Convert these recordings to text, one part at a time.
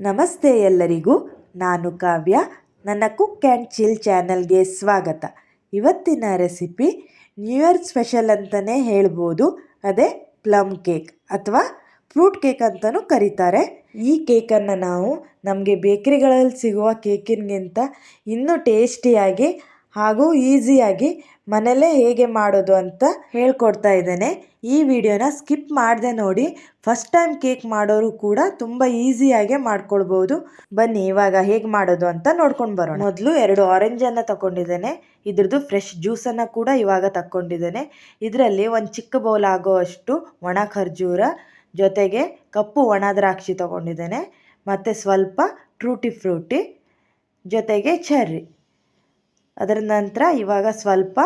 ನಮಸ್ತೆ ಎಲ್ಲರಿಗೂ. ನಾನು ಕಾವ್ಯ. ನನ್ನ ಕುಕ್ ಆ್ಯಂಡ್ ಚಿಲ್ ಚಾನಲ್ಗೆ ಸ್ವಾಗತ. ಇವತ್ತಿನ ರೆಸಿಪಿ ನ್ಯೂ ಇಯರ್ ಸ್ಪೆಷಲ್ ಅಂತಲೇ ಹೇಳ್ಬೋದು. ಅದೇ ಪ್ಲಮ್ ಕೇಕ್ ಅಥವಾ ಫ್ರೂಟ್ ಕೇಕ್ ಅಂತಲೂ ಕರೀತಾರೆ. ಈ ಕೇಕನ್ನು ನಾವು ನಮಗೆ ಬೇಕರಿಗಳಲ್ಲಿ ಸಿಗುವ ಕೇಕಿಗಿಂತ ಇನ್ನೂ ಟೇಸ್ಟಿಯಾಗಿ ಹಾಗೂ ಈಸಿಯಾಗಿ ಮನೆಯಲ್ಲೇ ಹೇಗೆ ಮಾಡೋದು ಅಂತ ಹೇಳ್ಕೊಡ್ತಾ ಇದ್ದೇನೆ. ಈ ವಿಡಿಯೋನ ಸ್ಕಿಪ್ ಮಾಡದೆ ನೋಡಿ. ಫಸ್ಟ್ ಟೈಮ್ ಕೇಕ್ ಮಾಡೋರು ಕೂಡ ತುಂಬ ಈಸಿಯಾಗೆ ಮಾಡ್ಕೊಳ್ಬೋದು. ಬನ್ನಿ ಇವಾಗ ಹೇಗೆ ಮಾಡೋದು ಅಂತ ನೋಡ್ಕೊಂಡು ಬರೋಣ. ಮೊದಲು 2 ಆರೆಂಜನ್ನು ತಗೊಂಡಿದ್ದೇನೆ. ಇದ್ರದ್ದು ಫ್ರೆಶ್ ಜ್ಯೂಸನ್ನು ಕೂಡ ಇವಾಗ ತಗೊಂಡಿದ್ದೇನೆ. ಇದರಲ್ಲಿ ಒಂದು ಚಿಕ್ಕ ಬೌಲ್ ಆಗೋವಷ್ಟು ಒಣ ಖರ್ಜೂರ, ಜೊತೆಗೆ ಕಪ್ಪು ಒಣ ದ್ರಾಕ್ಷಿ ತಗೊಂಡಿದ್ದೇನೆ, ಮತ್ತು ಸ್ವಲ್ಪ ಟೂಟಿ ಫ್ರೂಟಿ, ಜೊತೆಗೆ ಚೆರ್ರಿ. ಅದರ ನಂತರ ಇವಾಗ ಸ್ವಲ್ಪ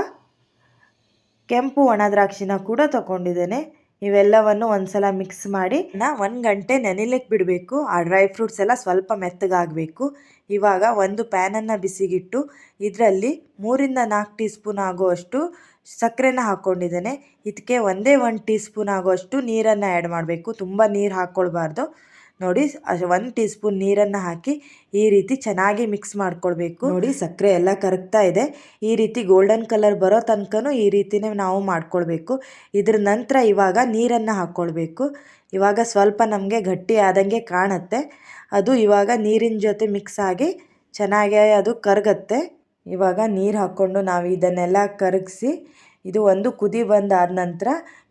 ಕೆಂಪು ಒಣ ದ್ರಾಕ್ಷಿನ ಕೂಡ ತಗೊಂಡಿದ್ದೇನೆ. ಇವೆಲ್ಲವನ್ನು ಒಂದ್ಸಲ ಮಿಕ್ಸ್ ಮಾಡಿ 1 ಗಂಟೆ ನೆನೆಲಿಕ್ಕೆ ಬಿಡಬೇಕು. ಆ ಡ್ರೈ ಫ್ರೂಟ್ಸ್ ಎಲ್ಲ ಸ್ವಲ್ಪ ಮೆತ್ತಗಾಗಬೇಕು. ಇವಾಗ ಒಂದು ಪ್ಯಾನನ್ನು ಬಿಸಿಗಿಟ್ಟು ಇದರಲ್ಲಿ 3-4 ಟೀ ಸ್ಪೂನ್ ಆಗುವಷ್ಟು ಸಕ್ಕರೆನ ಹಾಕ್ಕೊಂಡಿದ್ದೇನೆ. ಇದಕ್ಕೆ 1 ಟೀ ಸ್ಪೂನ್ ಆಗುವಷ್ಟು ನೀರನ್ನು ಆ್ಯಡ್ ಮಾಡಬೇಕು. ತುಂಬ ನೀರು ಹಾಕ್ಕೊಳ್ಬಾರ್ದು. ನೋಡಿ, 1 ಟೀ ಸ್ಪೂನ್ ನೀರನ್ನು ಹಾಕಿ ಈ ರೀತಿ ಚೆನ್ನಾಗಿ ಮಿಕ್ಸ್ ಮಾಡ್ಕೊಳ್ಬೇಕು. ನೋಡಿ, ಸಕ್ಕರೆ ಎಲ್ಲ ಕರಗ್ತಾ ಇದೆ. ಈ ರೀತಿ ಗೋಲ್ಡನ್ ಕಲರ್ ಬರೋ ತನಕನೂ ಈ ರೀತಿನೇ ನಾವು ಮಾಡ್ಕೊಳ್ಬೇಕು. ಇದ್ರ ನಂತರ ಇವಾಗ ನೀರನ್ನು ಹಾಕ್ಕೊಳ್ಬೇಕು. ಇವಾಗ ಸ್ವಲ್ಪ ನಮಗೆ ಗಟ್ಟಿ ಆದಂಗೆ ಕಾಣುತ್ತೆ. ಅದು ಇವಾಗ ನೀರಿನ ಜೊತೆ ಮಿಕ್ಸ್ ಆಗಿ ಚೆನ್ನಾಗಿ ಅದು ಕರಗತ್ತೆ. ಇವಾಗ ನೀರು ಹಾಕ್ಕೊಂಡು ನಾವು ಇದನ್ನೆಲ್ಲ ಕರಗಿಸಿ ಇದು ಒಂದು ಕುದಿ ಬಂದಾದ ನಂತರ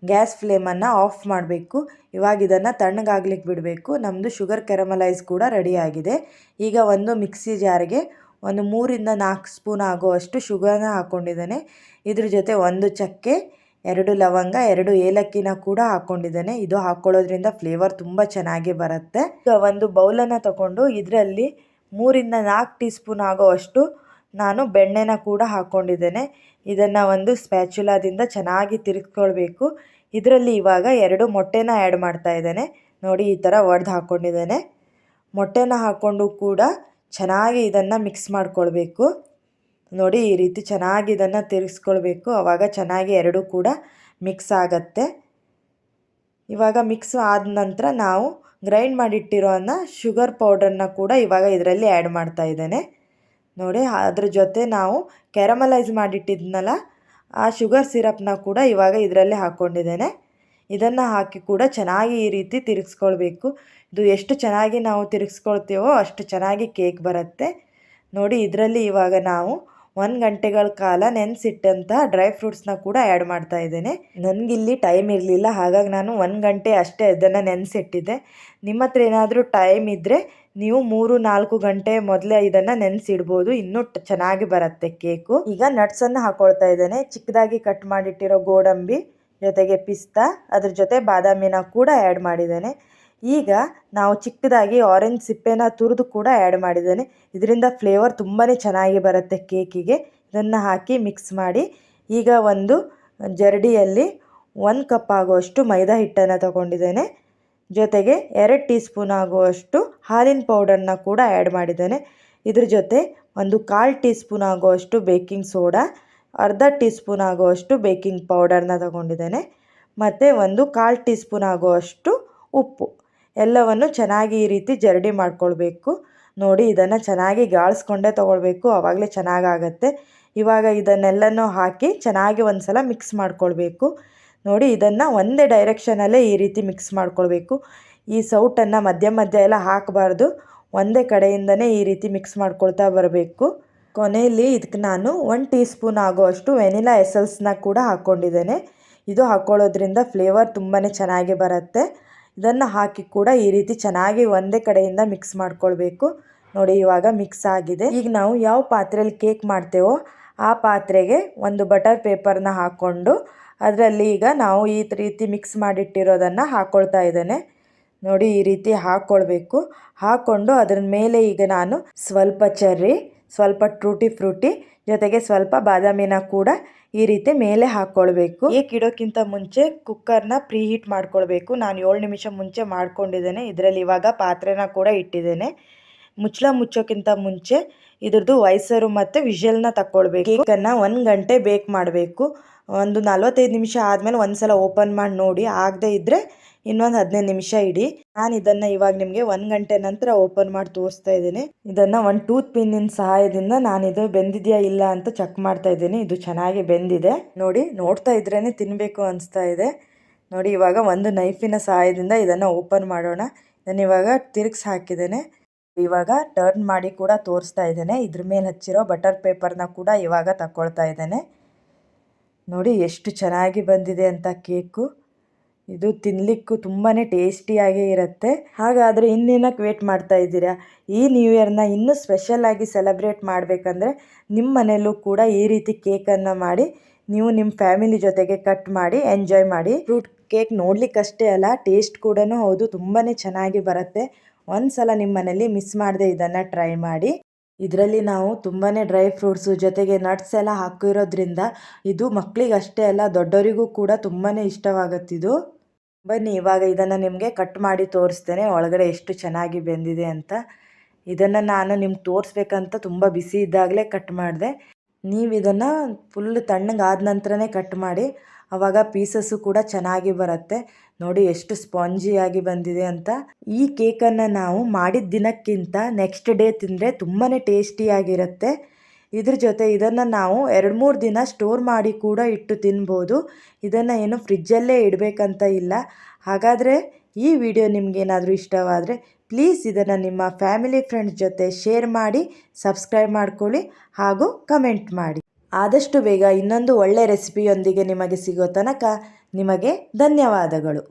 ಗ್ಯಾಸ್ ಫ್ಲೇಮನ್ನು ಆಫ್ ಮಾಡಬೇಕು. ಇವಾಗ ಇದನ್ನು ತಣ್ಣಗಾಗ್ಲಿಕ್ಕೆ ಬಿಡಬೇಕು. ನಮ್ಮದು ಶುಗರ್ ಕ್ಯಾರಮಲೈಸ್ ಕೂಡ ರೆಡಿಯಾಗಿದೆ. ಈಗ ಒಂದು ಮಿಕ್ಸಿ ಜಾರಿಗೆ 3-4 ಸ್ಪೂನ್ ಆಗುವಷ್ಟು ಶುಗರ್ನ ಹಾಕ್ಕೊಂಡಿದ್ದೇನೆ. ಇದ್ರ ಜೊತೆ 1 ಚಕ್ಕೆ, 2 ಲವಂಗ, 2 ಏಲಕ್ಕಿನ ಕೂಡ ಹಾಕ್ಕೊಂಡಿದ್ದೇನೆ. ಇದು ಹಾಕ್ಕೊಳ್ಳೋದ್ರಿಂದ ಫ್ಲೇವರ್ ತುಂಬ ಚೆನ್ನಾಗಿ ಬರುತ್ತೆ. ಈಗ ಒಂದು ಬೌಲನ್ನು ತಗೊಂಡು ಇದರಲ್ಲಿ 3-4 ಟೀ ಸ್ಪೂನ್ ಆಗುವಷ್ಟು ನಾನು ಬೆಣ್ಣೆನ ಕೂಡ ಹಾಕ್ಕೊಂಡಿದ್ದೇನೆ. ಇದನ್ನು ಒಂದು ಸ್ಪ್ಯಾಚುಲಾದಿಂದ ಚೆನ್ನಾಗಿ ತಿರುಗಿಸ್ಕೊಳ್ಬೇಕು. ಇದರಲ್ಲಿ ಇವಾಗ 2 ಮೊಟ್ಟೆನ ಆ್ಯಡ್ ಮಾಡ್ತಾ ಇದ್ದೇನೆ. ನೋಡಿ, ಈ ಥರ ಒಡೆದು ಹಾಕ್ಕೊಂಡಿದ್ದೇನೆ. ಮೊಟ್ಟೆನ ಹಾಕ್ಕೊಂಡು ಕೂಡ ಚೆನ್ನಾಗಿ ಇದನ್ನು ಮಿಕ್ಸ್ ಮಾಡ್ಕೊಳ್ಬೇಕು. ನೋಡಿ, ಈ ರೀತಿ ಚೆನ್ನಾಗಿ ಇದನ್ನು ತಿರುಗಿಸ್ಕೊಳ್ಬೇಕು. ಆವಾಗ ಚೆನ್ನಾಗಿ 2 ಕೂಡ ಮಿಕ್ಸ್ ಆಗತ್ತೆ. ಇವಾಗ ಮಿಕ್ಸ್ ಆದ ನಂತರ ನಾವು ಗ್ರೈಂಡ್ ಮಾಡಿಟ್ಟಿರೋ ಶುಗರ್ ಪೌಡರ್ನ ಕೂಡ ಇವಾಗ ಇದರಲ್ಲಿ ಆ್ಯಡ್ ಮಾಡ್ತಾ ಇದ್ದೇನೆ. ನೋಡಿ, ಅದ್ರ ಜೊತೆ ನಾವು ಕ್ಯಾರಮಲೈಸ್ ಮಾಡಿಟ್ಟಿದ್ನಲ್ಲ ಆ ಶುಗರ್ ಸಿರಪ್ನ ಕೂಡ ಇವಾಗ ಇದರಲ್ಲಿ ಹಾಕ್ಕೊಂಡಿದ್ದೇನೆ. ಇದನ್ನು ಹಾಕಿ ಕೂಡ ಚೆನ್ನಾಗಿ ಈ ರೀತಿ ತಿರುಗಿಸ್ಕೊಳ್ಬೇಕು. ಇದು ಎಷ್ಟು ಚೆನ್ನಾಗಿ ನಾವು ತಿರುಗಿಸ್ಕೊಳ್ತೀವೋ ಅಷ್ಟು ಚೆನ್ನಾಗಿ ಕೇಕ್ ಬರುತ್ತೆ. ನೋಡಿ, ಇದರಲ್ಲಿ ಇವಾಗ ನಾವು 1 ಗಂಟೆಗಳ ಕಾಲ ನೆನೆಸಿಟ್ಟಂಥ ಡ್ರೈ ಫ್ರೂಟ್ಸ್ನ ಕೂಡ ಆ್ಯಡ್ ಮಾಡ್ತಾ ಇದ್ದೇನೆ. ನನಗಿಲ್ಲಿ ಟೈಮ್ ಇರಲಿಲ್ಲ, ಹಾಗಾಗಿ ನಾನು 1 ಗಂಟೆ ಅಷ್ಟೇ ಇದನ್ನು ನೆನೆಸಿಟ್ಟಿದ್ದೆ. ನಿಮ್ಮ ಹತ್ರ ಏನಾದರೂ ಟೈಮ್ ಇದ್ದರೆ ನೀವು 3-4 ಗಂಟೆ ಮೊದಲೇ ಇದನ್ನು ನೆನೆಸಿಡ್ಬೋದು. ಇನ್ನೂ ಚೆನ್ನಾಗಿ ಬರುತ್ತೆ ಕೇಕು. ಈಗ ನಟ್ಸನ್ನು ಹಾಕ್ಕೊಳ್ತಾ ಇದ್ದೇನೆ. ಚಿಕ್ಕದಾಗಿ ಕಟ್ ಮಾಡಿಟ್ಟಿರೋ ಗೋಡಂಬಿ, ಜೊತೆಗೆ ಪಿಸ್ತಾ, ಅದ್ರ ಜೊತೆ ಬಾದಾಮಿನ ಕೂಡ ಆ್ಯಡ್ ಮಾಡಿದ್ದೇನೆ. ಈಗ ನಾವು ಚಿಕ್ಕದಾಗಿ ಆರೆಂಜ್ ಸಿಪ್ಪೆನ ತುರಿದು ಕೂಡ ಆ್ಯಡ್ ಮಾಡಿದ್ದೇನೆ. ಇದರಿಂದ ಫ್ಲೇವರ್ ತುಂಬಾ ಚೆನ್ನಾಗಿ ಬರುತ್ತೆ ಕೇಕಿಗೆ. ಇದನ್ನು ಹಾಕಿ ಮಿಕ್ಸ್ ಮಾಡಿ ಈಗ ಒಂದು ಜರಡಿಯಲ್ಲಿ 1 ಕಪ್ ಆಗುವಷ್ಟು ಮೈದಾ ಹಿಟ್ಟನ್ನು ತಗೊಂಡಿದ್ದೇನೆ. ಜೊತೆಗೆ 2 ಟೀ ಸ್ಪೂನ್ ಆಗುವಷ್ಟು ಹಾಲಿನ ಪೌಡರ್ನ ಕೂಡ ಆ್ಯಡ್ ಮಾಡಿದ್ದೇನೆ. ಇದ್ರ ಜೊತೆ 1/4 ಟೀ ಸ್ಪೂನ್ ಆಗುವಷ್ಟು ಬೇಕಿಂಗ್ ಸೋಡಾ, ಅರ್ಧ ಟೀ ಸ್ಪೂನ್ ಆಗುವಷ್ಟು ಬೇಕಿಂಗ್ ಪೌಡರ್ನ ತಗೊಂಡಿದ್ದೇನೆ, ಮತ್ತು 1/4 ಟೀ ಸ್ಪೂನ್ ಆಗುವಷ್ಟು ಉಪ್ಪು. ಎಲ್ಲವನ್ನು ಚೆನ್ನಾಗಿ ಈ ರೀತಿ ಜರಡಿ ಮಾಡ್ಕೊಳ್ಬೇಕು. ನೋಡಿ, ಇದನ್ನು ಚೆನ್ನಾಗಿ ಗಾಳಿಸ್ಕೊಂಡೇ ತೊಗೊಳ್ಬೇಕು, ಆವಾಗಲೇ ಚೆನ್ನಾಗಾಗತ್ತೆ. ಇವಾಗ ಇದನ್ನೆಲ್ಲನೂ ಹಾಕಿ ಚೆನ್ನಾಗಿ ಒಂದು ಸಲ ಮಿಕ್ಸ್ ಮಾಡ್ಕೊಳ್ಬೇಕು. ನೋಡಿ, ಇದನ್ನು ಒಂದೇ ಡೈರೆಕ್ಷನಲ್ಲೇ ಈ ರೀತಿ ಮಿಕ್ಸ್ ಮಾಡ್ಕೊಳ್ಬೇಕು. ಈ ಸೌಟನ್ನು ಮಧ್ಯ ಮಧ್ಯ ಎಲ್ಲ ಹಾಕಬಾರ್ದು. ಒಂದೇ ಕಡೆಯಿಂದನೇ ಈ ರೀತಿ ಮಿಕ್ಸ್ ಮಾಡ್ಕೊಳ್ತಾ ಬರಬೇಕು. ಕೊನೆಯಲ್ಲಿ ಇದಕ್ಕೆ ನಾನು 1 ಟೀ ಸ್ಪೂನ್ ಆಗುವಷ್ಟು ವೆನಿಲಾ ಎಸೆನ್ಸ್ನ ಕೂಡ ಹಾಕ್ಕೊಂಡಿದ್ದೇನೆ. ಇದು ಹಾಕ್ಕೊಳ್ಳೋದ್ರಿಂದ ಫ್ಲೇವರ್ ತುಂಬಾ ಚೆನ್ನಾಗಿ ಬರುತ್ತೆ. ಇದನ್ನು ಹಾಕಿ ಕೂಡ ಈ ರೀತಿ ಚೆನ್ನಾಗಿ ಒಂದೇ ಕಡೆಯಿಂದ ಮಿಕ್ಸ್ ಮಾಡ್ಕೊಳ್ಬೇಕು. ನೋಡಿ, ಇವಾಗ ಮಿಕ್ಸ್ ಆಗಿದೆ. ಈಗ ನಾವು ಯಾವ ಪಾತ್ರೆಯಲ್ಲಿ ಕೇಕ್ ಮಾಡ್ತೇವೋ ಆ ಪಾತ್ರೆಗೆ ಒಂದು ಬಟರ್ ಪೇಪರ್ನ ಹಾಕ್ಕೊಂಡು ಅದರಲ್ಲಿ ಈಗ ನಾವು ಈ ರೀತಿ ಮಿಕ್ಸ್ ಮಾಡಿಟ್ಟಿರೋದನ್ನು ಹಾಕ್ಕೊಳ್ತಾ ಇದ್ದೇನೆ. ನೋಡಿ, ಈ ರೀತಿ ಹಾಕ್ಕೊಳ್ಬೇಕು. ಹಾಕ್ಕೊಂಡು ಅದರ ಮೇಲೆ ಈಗ ನಾನು ಸ್ವಲ್ಪ ಚೆರ್ರಿ, ಸ್ವಲ್ಪ ಟೂಟಿ ಫ್ರೂಟಿ, ಜೊತೆಗೆ ಸ್ವಲ್ಪ ಬಾದಾಮಿನ ಕೂಡ ಈ ರೀತಿ ಮೇಲೆ ಹಾಕ್ಕೊಳ್ಬೇಕು. ಕೇಕ್ ಇಡೋಕ್ಕಿಂತ ಮುಂಚೆ ಕುಕ್ಕರ್ನ ಪ್ರೀ ಹೀಟ್ ಮಾಡ್ಕೊಳ್ಬೇಕು. ನಾನು 7 ನಿಮಿಷ ಮುಂಚೆ ಮಾಡ್ಕೊಂಡಿದ್ದೇನೆ. ಇದರಲ್ಲಿ ಇವಾಗ ಪಾತ್ರೆನ ಕೂಡ ಇಟ್ಟಿದ್ದೇನೆ. ಮುಚ್ಚಳ ಮುಚ್ಚೋಕ್ಕಿಂತ ಮುಂಚೆ ಇದ್ರದ್ದು ವೈಸರು ಮತ್ತು ವಿಷಲ್ನ ತಗೊಳ್ಬೇಕು. ಕೇಕನ್ನು 1 ಗಂಟೆ ಬೇಕ್ ಮಾಡಬೇಕು. ಒಂದು 45 ನಿಮಿಷ ಆದಮೇಲೆ ಒಂದು ಸಲ ಓಪನ್ ಮಾಡಿ ನೋಡಿ. ಆಗದೇ ಇದ್ದರೆ ಇನ್ನೊಂದು 15 ನಿಮಿಷ ಇಡಿ. ನಾನು ಇದನ್ನು ಇವಾಗ ನಿಮಗೆ 1 ಗಂಟೆ ನಂತರ ಓಪನ್ ಮಾಡಿ ತೋರಿಸ್ತಾ ಇದ್ದೀನಿ. ಇದನ್ನು ಒಂದು ಟೂತ್ ಪಿನ್ನಿನ ಸಹಾಯದಿಂದ ನಾನಿದು ಬೆಂದಿದೆಯಾ ಇಲ್ಲ ಅಂತ ಚೆಕ್ ಮಾಡ್ತಾ ಇದ್ದೀನಿ. ಇದು ಚೆನ್ನಾಗಿ ಬೆಂದಿದೆ ನೋಡಿ. ನೋಡ್ತಾ ಇದ್ರೇ ತಿನ್ನಬೇಕು ಅನಿಸ್ತಾ ಇದೆ ನೋಡಿ. ಇವಾಗ ಒಂದು ನೈಫಿನ ಸಹಾಯದಿಂದ ಇದನ್ನು ಓಪನ್ ಮಾಡೋಣ. ನಾನು ಇವಾಗ ತಿರುಗಿಸಿ ಹಾಕಿದ್ದೇನೆ. ಇವಾಗ ಟರ್ನ್ ಮಾಡಿ ಕೂಡ ತೋರಿಸ್ತಾ ಇದ್ದೇನೆ. ಇದ್ರ ಮೇಲೆ ಹಚ್ಚಿರೋ ಬಟರ್ ಪೇಪರ್ನ ಕೂಡ ಇವಾಗ ತಗೊಳ್ತಾ ಇದ್ದೇನೆ ನೋಡಿ. ಎಷ್ಟು ಚೆನ್ನಾಗಿ ಬಂದಿದೆ ಅಂತ ಕೇಕು. ಇದು ತಿನ್ನಲಿಕ್ಕೂ ತುಂಬಾ ಟೇಸ್ಟಿಯಾಗೇ ಇರುತ್ತೆ. ಹಾಗಾದರೆ ಇನ್ನೇನಕ್ಕೆ ವೇಟ್ ಮಾಡ್ತಾ ಇದ್ದೀರಾ? ಈ ನ್ಯೂ ಇಯರ್ನ ಇನ್ನೂ ಸ್ಪೆಷಲಾಗಿ ಸೆಲೆಬ್ರೇಟ್ ಮಾಡಬೇಕಂದ್ರೆ ನಿಮ್ಮ ಮನೆಯಲ್ಲೂ ಕೂಡ ಈ ರೀತಿ ಕೇಕನ್ನು ಮಾಡಿ ನೀವು ನಿಮ್ಮ ಫ್ಯಾಮಿಲಿ ಜೊತೆಗೆ ಕಟ್ ಮಾಡಿ ಎಂಜಾಯ್ ಮಾಡಿ. ಫ್ರೂಟ್ ಕೇಕ್ ನೋಡಲಿಕ್ಕಷ್ಟೇ ಅಲ್ಲ, ಟೇಸ್ಟ್ ಕೂಡ ಹೌದು, ತುಂಬಾ ಚೆನ್ನಾಗಿ ಬರುತ್ತೆ. ಒಂದು ಸಲ ನಿಮ್ಮ ಮನೇಲಿ ಮಿಸ್ ಮಾಡದೆ ಇದನ್ನು ಟ್ರೈ ಮಾಡಿ. ಇದರಲ್ಲಿ ನಾವು ತುಂಬಾ ಡ್ರೈ ಫ್ರೂಟ್ಸು ಜೊತೆಗೆ ನಟ್ಸ್ ಎಲ್ಲ ಹಾಕಿರೋದ್ರಿಂದ ಇದು ಮಕ್ಕಳಿಗೆ ಅಷ್ಟೇ ಅಲ್ಲ, ದೊಡ್ಡವರಿಗೂ ಕೂಡ ತುಂಬಾ ಇಷ್ಟವಾಗುತ್ತಿದ್ದು. ಬನ್ನಿ ಇವಾಗ ಇದನ್ನು ನಿಮಗೆ ಕಟ್ ಮಾಡಿ ತೋರಿಸ್ತೇನೆ ಒಳಗಡೆ ಎಷ್ಟು ಚೆನ್ನಾಗಿ ಬೆಂದಿದೆ ಅಂತ. ಇದನ್ನು ನಾನು ನಿಮ್ಗೆ ತೋರಿಸ್ಬೇಕಂತ ತುಂಬ ಬಿಸಿ ಇದ್ದಾಗಲೇ ಕಟ್ ಮಾಡಿದೆ. ನೀವು ಇದನ್ನು ಫುಲ್ ತಣ್ಣಗಾದ ನಂತರನೇ ಕಟ್ ಮಾಡಿ, ಆವಾಗ ಪೀಸಸ್ಸು ಕೂಡ ಚೆನ್ನಾಗಿ ಬರುತ್ತೆ ನೋಡಿ. ಎಷ್ಟು ಸ್ಪಾಂಜಿಯಾಗಿ ಬಂದಿದೆ ಅಂತ. ಈ ಕೇಕನ್ನು ನಾವು ಮಾಡಿದ ದಿನಕ್ಕಿಂತ ನೆಕ್ಸ್ಟ್ ಡೇ ತಿಂದರೆ ತುಂಬಾ ಟೇಸ್ಟಿಯಾಗಿರುತ್ತೆ. ಇದ್ರ ಜೊತೆ ಇದನ್ನು ನಾವು 2-3 ದಿನ ಸ್ಟೋರ್ ಮಾಡಿ ಕೂಡ ಇಟ್ಟು ತಿನ್ಬೋದು. ಇದನ್ನು ಏನು ಫ್ರಿಜ್ಜಲ್ಲೇ ಇಡಬೇಕಂತ ಇಲ್ಲ. ಹಾಗಾದರೆ ಈ ವಿಡಿಯೋ ನಿಮಗೇನಾದರೂ ಇಷ್ಟವಾದರೆ ಪ್ಲೀಸ್ ಇದನ್ನು ನಿಮ್ಮ ಫ್ಯಾಮಿಲಿ ಫ್ರೆಂಡ್ಸ್ ಜೊತೆ ಶೇರ್ ಮಾಡಿ, ಸಬ್ಸ್ಕ್ರೈಬ್ ಮಾಡ್ಕೊಳ್ಳಿ ಹಾಗೂ ಕಮೆಂಟ್ ಮಾಡಿ. ಆದಷ್ಟು ಬೇಗ ಇನ್ನೊಂದು ಒಳ್ಳೆ ರೆಸಿಪಿಯೊಂದಿಗೆ ನಿಮಗೆ ಸಿಗೋ ತನಕ ನಿಮಗೆ ಧನ್ಯವಾದಗಳು.